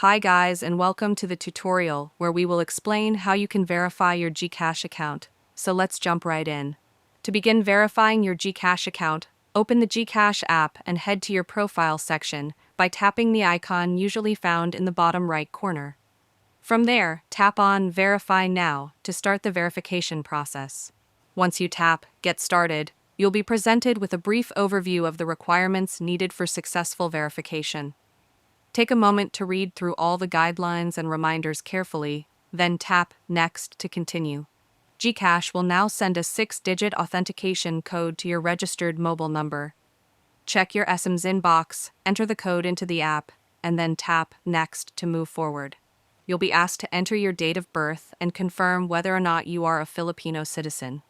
Hi guys, and welcome to the tutorial where we will explain how you can verify your GCash account. So let's jump right in. To begin verifying your GCash account, open the GCash app and head to your profile section by tapping the icon usually found in the bottom right corner. From there, tap on Verify Now to start the verification process. Once you tap Get Started, you'll be presented with a brief overview of the requirements needed for successful verification. Take a moment to read through all the guidelines and reminders carefully, then tap Next to continue. GCash will now send a 6-digit authentication code to your registered mobile number. Check your SM's inbox, enter the code into the app, and then tap Next to move forward. You'll be asked to enter your date of birth and confirm whether or not you are a Filipino citizen.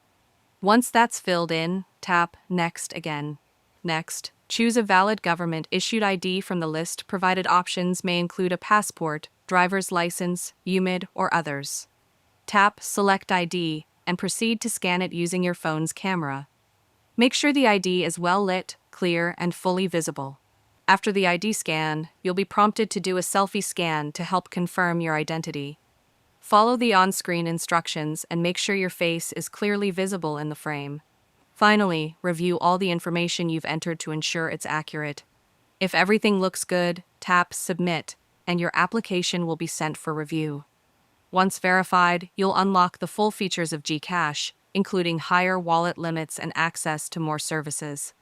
Once that's filled in, tap Next again. Next, choose a valid government-issued ID from the list. Provided options may include a passport, driver's license, UMID, or others. Tap Select ID and proceed to scan it using your phone's camera. Make sure the ID is well lit, clear, and fully visible. After the ID scan, you'll be prompted to do a selfie scan to help confirm your identity. Follow the on-screen instructions and make sure your face is clearly visible in the frame. Finally, review all the information you've entered to ensure it's accurate. If everything looks good, tap Submit, and your application will be sent for review. Once verified, you'll unlock the full features of GCash, including higher wallet limits and access to more services.